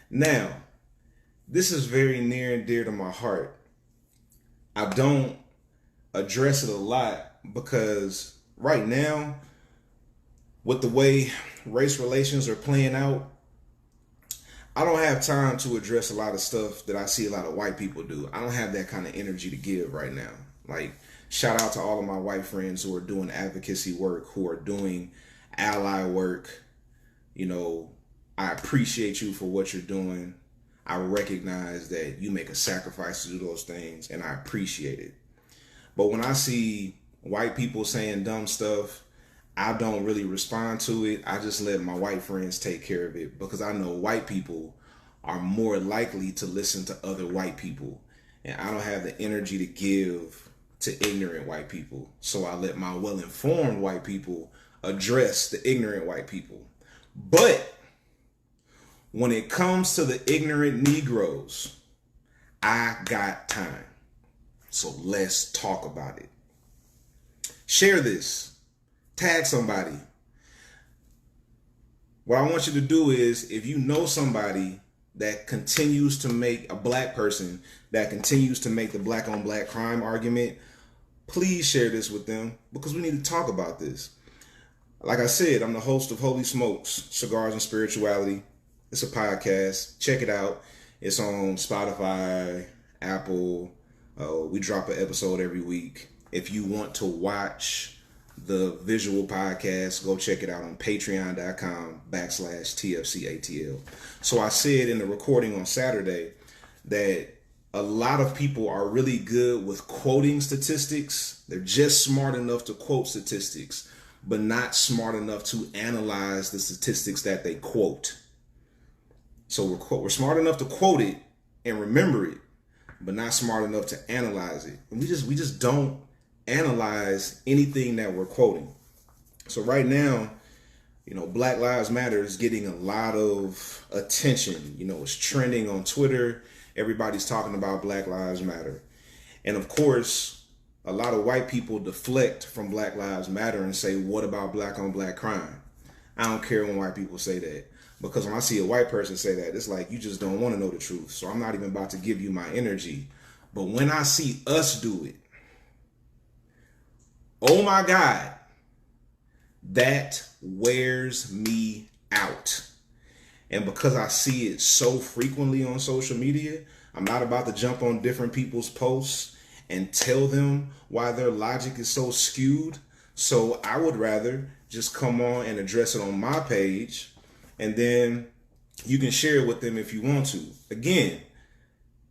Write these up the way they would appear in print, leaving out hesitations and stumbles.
Now, this is very near and dear to my heart. I don't address it a lot because right now, with the way race relations are playing out, I don't have time to address a lot of stuff that I see a lot of white people do. I don't have that kind of energy to give right now. Like, shout out to all of my white friends who are doing advocacy work, who are doing ally work. You know, I appreciate you for what you're doing. I recognize that you make a sacrifice to do those things, and I appreciate it. But when I see white people saying dumb stuff, I don't really respond to it. I just let my white friends take care of it because I know white people are more likely to listen to other white people. And I don't have the energy to give to ignorant white people. So I let my well-informed white people address the ignorant white people. But when it comes to the ignorant Negroes, I got time. So let's talk about it. Share this. Tag somebody. What I want you to do is, if you know somebody that continues to make a black person that continues to make the black on black crime argument, please share this with them because we need to talk about this. Like I said, I'm the host of Holy Smokes, Cigars and Spirituality. It's a podcast. Check it out. It's on Spotify, Apple. We drop an episode every week. If you want to watch the visual podcast, go check it out on patreon.com/TFCATL. So I said in the recording on Saturday that a lot of people are really good with quoting statistics. They're just smart enough to quote statistics, but not smart enough to analyze the statistics that they quote. So we're smart enough to quote it and remember it, but not smart enough to analyze it. And we just don't analyze anything that we're quoting. So right now, Black Lives Matter is getting a lot of attention. It's trending on Twitter. Everybody's talking about Black Lives Matter. And of course, a lot of white people deflect from Black Lives Matter and say, what about black on black crime? I don't care when white people say that. Because when I see a white person say that, it's like, you just don't want to know the truth. So I'm not even about to give you my energy. But when I see us do it, oh my God, that wears me out. And because I see it so frequently on social media, I'm not about to jump on different people's posts and tell them why their logic is so skewed. So I would rather just come on and address it on my page, and then you can share it with them if you want to. Again,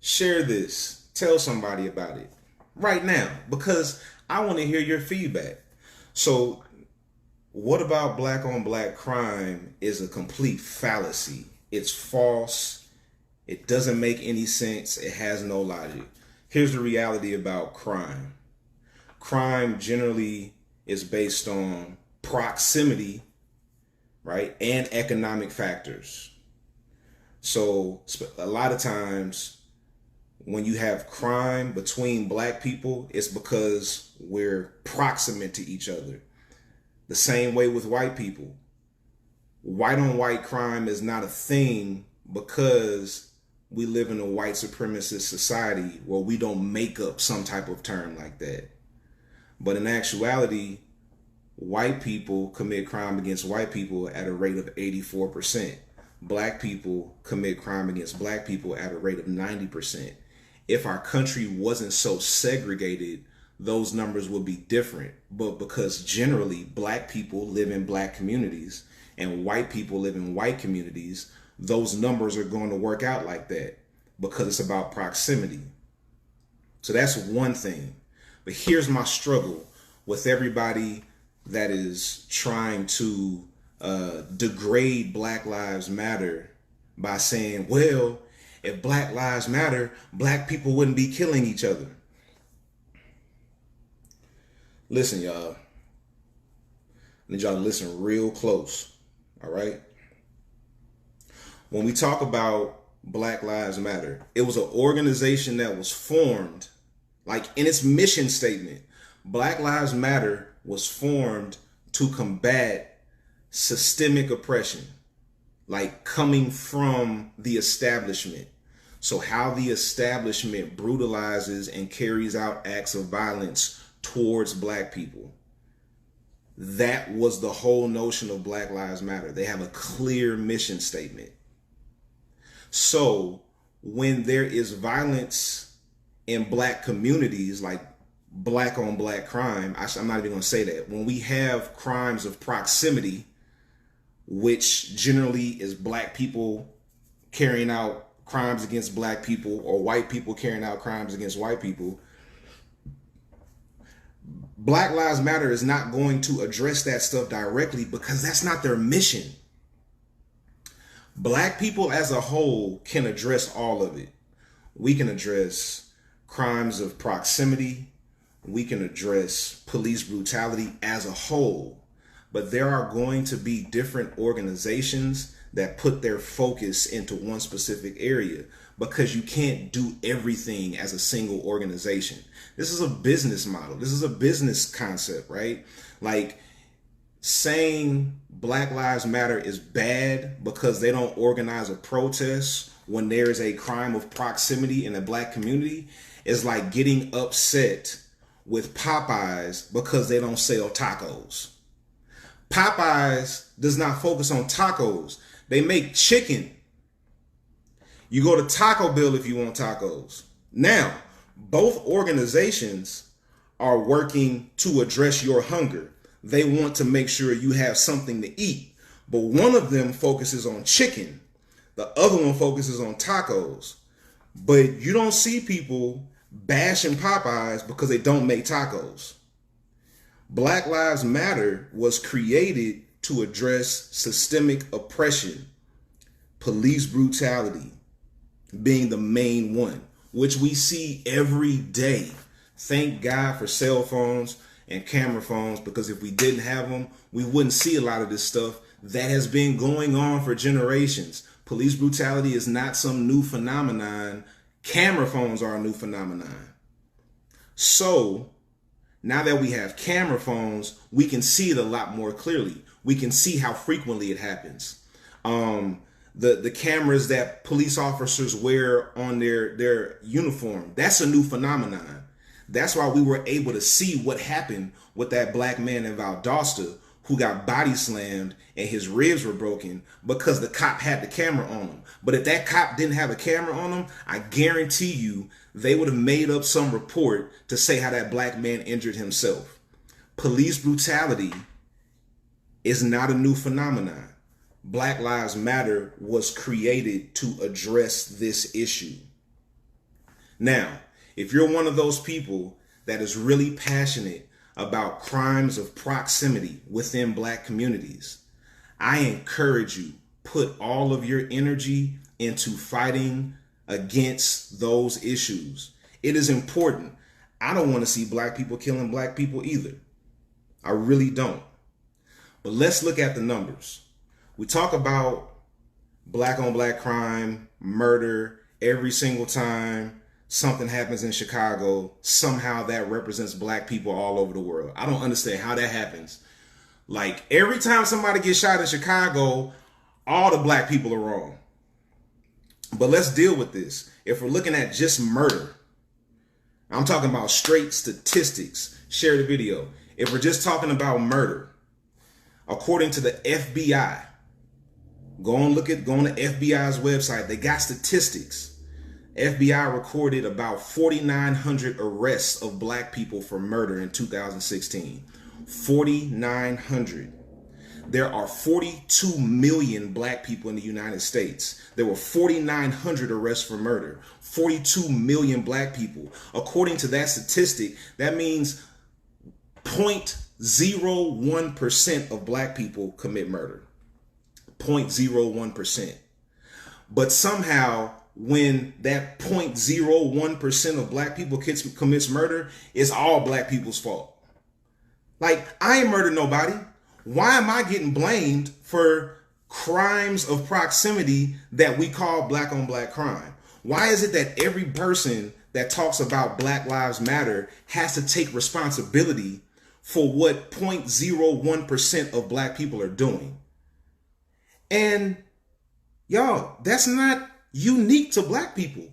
share this. Tell somebody about it right now because I want to hear your feedback. So what about black on black crime is a complete fallacy. It's false. It doesn't make any sense. It has no logic. Here's the reality about crime. Crime generally is based on proximity, right? And economic factors. So a lot of times when you have crime between black people, it's because we're proximate to each other. The same way with white people. White on white crime is not a thing because we live in a white supremacist society where we don't make up some type of term like that. But in actuality, white people commit crime against white people at a rate of 84%. Black people commit crime against black people at a rate of 90%. If our country wasn't so segregated, those numbers would be different. But because generally black people live in black communities and white people live in white communities, those numbers are going to work out like that because it's about proximity. So that's one thing. But here's my struggle with everybody that is trying to degrade Black Lives Matter by saying, well, if Black Lives Matter, black people wouldn't be killing each other. Listen, y'all. I need y'all to listen real close. All right? When we talk about Black Lives Matter, it was an organization that was formed, like in its mission statement, Black Lives Matter was formed to combat systemic oppression. like coming from the establishment. So how the establishment brutalizes and carries out acts of violence towards black people. That was the whole notion of Black Lives Matter. They have a clear mission statement. So when there is violence in black communities, like black on black crime, I'm not even going to say that. When we have crimes of proximity, which generally is black people carrying out crimes against black people or white people carrying out crimes against white people, Black Lives Matter is not going to address that stuff directly because that's not their mission. Black people as a whole can address all of it. We can address crimes of proximity. We can address police brutality as a whole. But there are going to be different organizations that put their focus into one specific area because you can't do everything as a single organization. This is a business model. This is a business concept, right? Like saying Black Lives Matter is bad because they don't organize a protest when there is a crime of proximity in a black community is like getting upset with Popeyes because they don't sell tacos. Popeyes does not focus on tacos. They make chicken. You go to Taco Bell if you want tacos. Now, both organizations are working to address your hunger. They want to make sure you have something to eat. But one of them focuses on chicken. The other one focuses on tacos. But you don't see people bashing Popeyes because they don't make tacos. Black Lives Matter was created to address systemic oppression, police brutality being the main one, which we see every day. Thank God for cell phones and camera phones, because if we didn't have them, we wouldn't see a lot of this stuff that has been going on for generations. Police brutality is not some new phenomenon. Camera phones are a new phenomenon. So now that we have camera phones, we can see it a lot more clearly. We can see how frequently it happens. The cameras that police officers wear on their uniform, that's a new phenomenon. That's why we were able to see what happened with that black man in Valdosta who got body slammed and his ribs were broken because the cop had the camera on him. But if that cop didn't have a camera on him, I guarantee you they would have made up some report to say how that black man injured himself. Police brutality is not a new phenomenon. Black Lives Matter was created to address this issue. Now, if you're one of those people that is really passionate about crimes of proximity within black communities, I encourage you, put all of your energy into fighting against those issues. It is important. I don't want to see black people killing black people either. I really don't. But let's look at the numbers. We talk about black on black crime, murder, every single time something happens in Chicago, somehow that represents black people all over the world. I don't understand how that happens. Like every time somebody gets shot in Chicago, all the black people are wrong. But let's deal with this. If we're looking at just murder, I'm talking about straight statistics. Share the video. If we're just talking about murder, according to the FBI, go on to FBI's website. They got statistics. FBI recorded about 4,900 arrests of black people for murder in 2016. 4,900. There are 42 million black people in the United States. There were 4,900 arrests for murder. 42 million black people. According to that statistic, that means 0.01% of black people commit murder. 0.01%. But somehow, when that 0.01% of black people commits murder, it's all black people's fault. Like, I ain't murdered nobody. Why am I getting blamed for crimes of proximity that we call black on black crime? Why is it that every person that talks about Black Lives Matter has to take responsibility for what 0.01% of black people are doing? And Y'all, that's not unique to black people.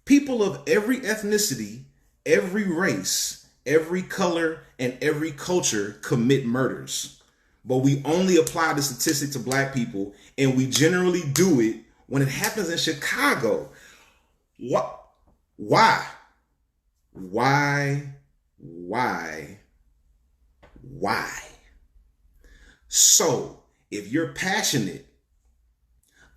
People of every ethnicity, every race, every color, and every culture commit murders. But we only apply the statistic to black people, and we generally do it when it happens in Chicago. What? Why? Why? Why? Why? So, if you're passionate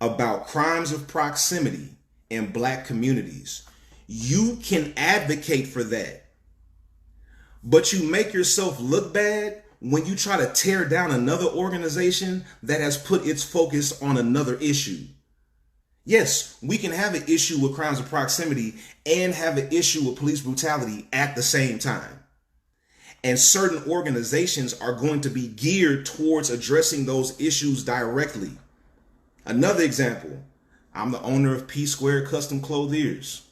about crimes of proximity in black communities, you can advocate for that. But you make yourself look bad when you try to tear down another organization that has put its focus on another issue. Yes, we can have an issue with crimes of proximity and have an issue with police brutality at the same time. And certain organizations are going to be geared towards addressing those issues directly. Another example, I'm the owner of P Square Custom Clothiers.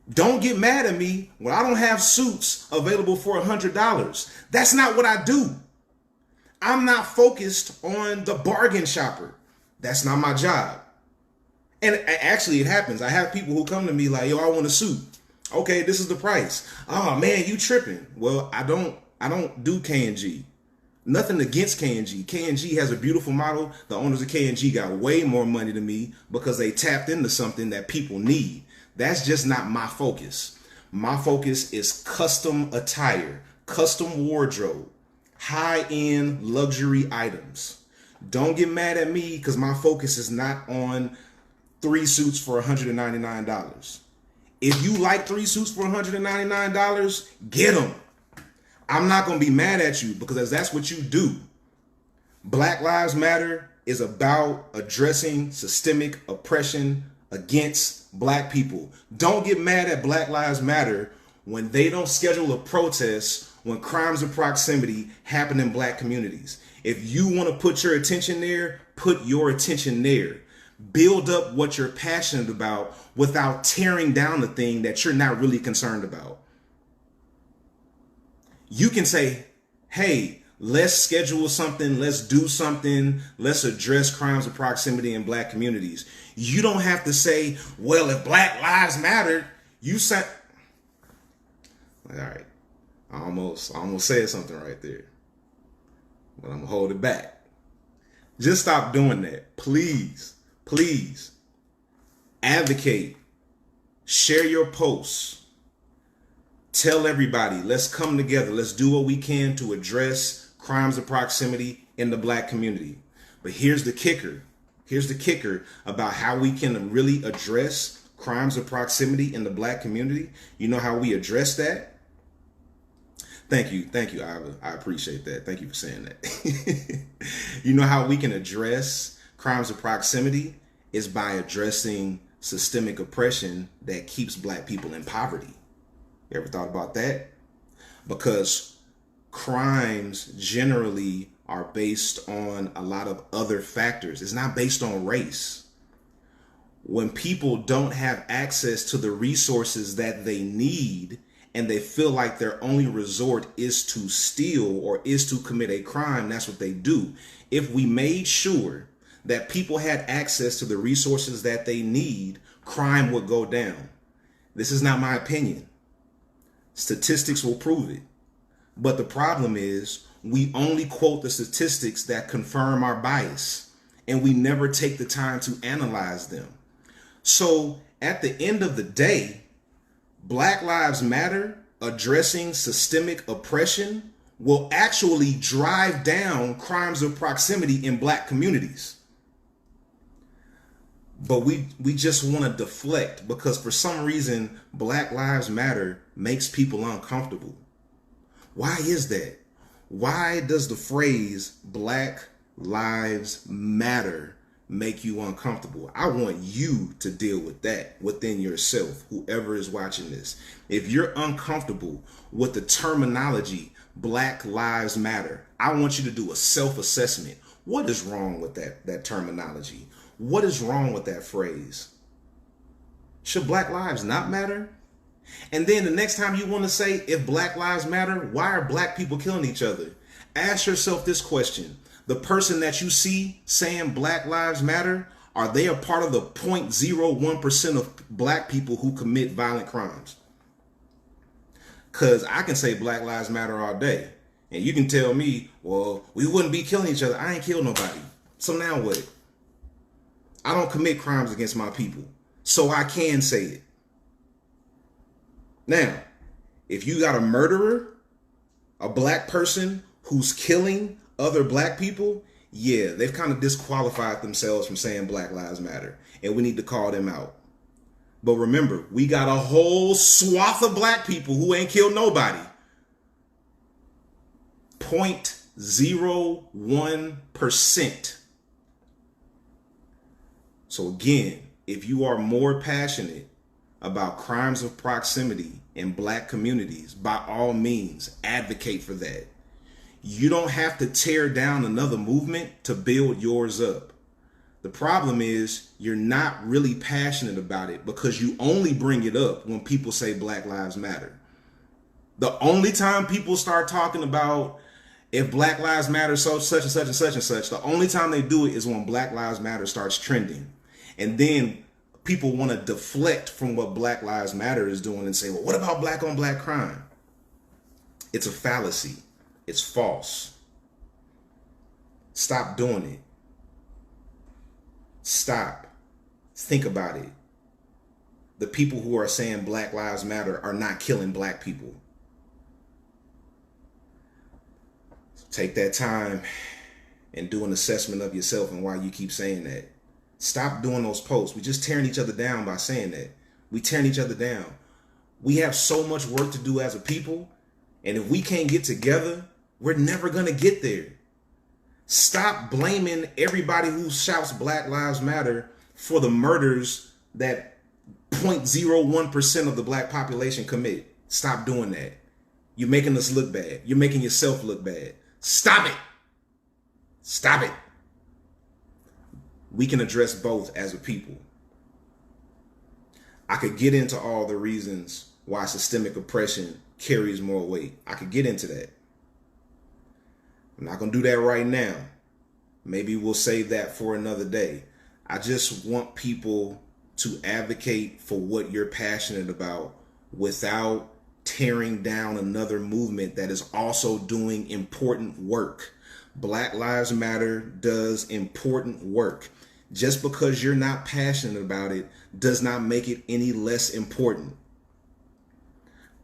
Don't get mad at me when I don't have suits available for $100. That's not what I do. I'm not focused on the bargain shopper. That's not my job. And actually it happens. I have people who come to me like, yo, I want a suit. Okay, this is the price. Oh man, you tripping. Well, I don't do K&G. Nothing against K&G. K&G has a beautiful model. The owners of K&G got way more money than me because they tapped into something that people need. That's just not my focus. My focus is custom attire, custom wardrobe, high-end luxury items. Don't get mad at me because my focus is not on 3 suits for $199. If you like 3 suits for $199, get them. I'm not going to be mad at you because that's what you do. Black Lives Matter is about addressing systemic oppression against black people. Don't get mad at Black Lives Matter when they don't schedule a protest when crimes of proximity happen in black communities. If you want to put your attention there, put your attention there. Build up what you're passionate about without tearing down the thing that you're not really concerned about. You can say, hey, let's schedule something, let's do something, let's address crimes of proximity in black communities. You don't have to say, well, if Black Lives Matter, you say, all right, I almost said something right there, but I'm gonna hold it back. Just stop doing that. Please, please advocate, share your posts. Tell everybody, let's come together. Let's do what we can to address crimes of proximity in the black community. But here's the kicker. Here's the kicker about how we can really address crimes of proximity in the black community. You know how we address that? Thank you, Iva. I appreciate that. Thank you for saying that. You know how we can address crimes of proximity is by addressing systemic oppression that keeps black people in poverty. You ever thought about that? Because crimes generally are based on a lot of other factors. It's not based on race. When people don't have access to the resources that they need and they feel like their only resort is to steal or is to commit a crime, that's what they do. If we made sure that people had access to the resources that they need, crime would go down. This is not my opinion. Statistics will prove it. But the problem is we only quote the statistics that confirm our bias, and we never take the time to analyze them. So at the end of the day, Black Lives Matter addressing systemic oppression will actually drive down crimes of proximity in black communities. But we just want to deflect because for some reason, Black Lives Matter makes people uncomfortable. Why is that? Why does the phrase Black Lives Matter make you uncomfortable? I want you to deal with that within yourself, whoever is watching this. If you're uncomfortable with the terminology Black Lives Matter, I want you to do a self-assessment. What is wrong with that terminology? What is wrong with that phrase? Should Black lives not matter? And then the next time you want to say, if Black Lives Matter, why are black people killing each other? Ask yourself this question. The person that you see saying Black Lives Matter, are they a part of the 0.01% of black people who commit violent crimes? Because I can say Black Lives Matter all day. And you can tell me, well, we wouldn't be killing each other. I ain't killed nobody. So now what? I don't commit crimes against my people. So I can say it. Now, if you got a murderer, a black person who's killing other black people, yeah, they've kind of disqualified themselves from saying Black Lives Matter. And we need to call them out. But remember, we got a whole swath of black people who ain't killed nobody. 0.01%. So again, if you are more passionate about crimes of proximity in black communities, by all means, advocate for that. You don't have to tear down another movement to build yours up. The problem is you're not really passionate about it because you only bring it up when people say Black Lives Matter. The only time people start talking about if Black Lives Matter, so such and such and such and such, the only time they do it is when Black Lives Matter starts trending. And then people want to deflect from what Black Lives Matter is doing and say, well, what about black on black crime? It's a fallacy. It's false. Stop doing it. Stop. Think about it. The people who are saying Black Lives Matter are not killing black people. Take that time and do an assessment of yourself and why you keep saying that. Stop doing those posts. We're just tearing each other down by saying that. We tearing each other down. We have so much work to do as a people. And if we can't get together, we're never going to get there. Stop blaming everybody who shouts Black Lives Matter for the murders that 0.01% of the black population commit. Stop doing that. You're making us look bad. You're making yourself look bad. Stop it. Stop it. We can address both as a people. I could get into all the reasons why systemic oppression carries more weight. I could get into that. I'm not going to do that right now. Maybe we'll save that for another day. I just want people to advocate for what you're passionate about without tearing down another movement that is also doing important work. Black Lives Matter does important work. Just because you're not passionate about it does not make it any less important.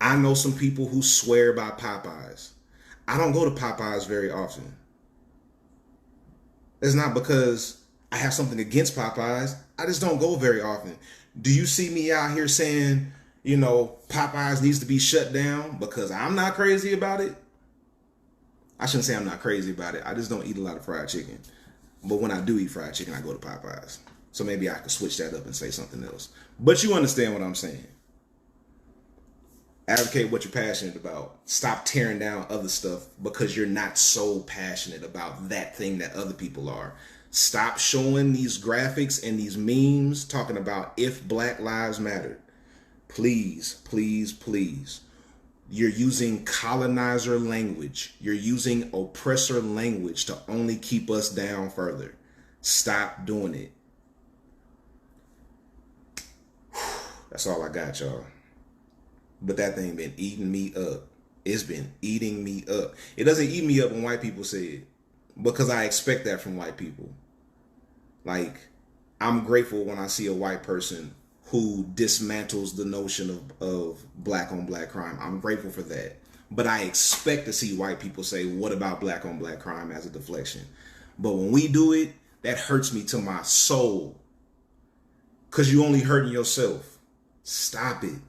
I know some people who swear by Popeyes. I don't go to Popeyes very often. It's not because I have something against Popeyes. I just don't go very often. Do you see me out here saying, you know, Popeyes needs to be shut down because I'm not crazy about it? I shouldn't say I'm not crazy about it. I just don't eat a lot of fried chicken. But when I do eat fried chicken, I go to Popeyes. So maybe I could switch that up and say something else. But you understand what I'm saying. Advocate what you're passionate about. Stop tearing down other stuff because you're not so passionate about that thing that other people are. Stop showing these graphics and these memes talking about if Black Lives Matter. Please, please, please. You're using colonizer language. You're using oppressor language to only keep us down further. Stop doing it. That's all I got, y'all. But that thing been eating me up. It's been eating me up. It doesn't eat me up when white people say it because I expect that from white people. Like, I'm grateful when I see a white person who dismantles the notion of black on black crime. I'm grateful for that. But I expect to see white people say, what about black on black crime as a deflection? But when we do it, that hurts me to my soul. Because you only hurting yourself. Stop it.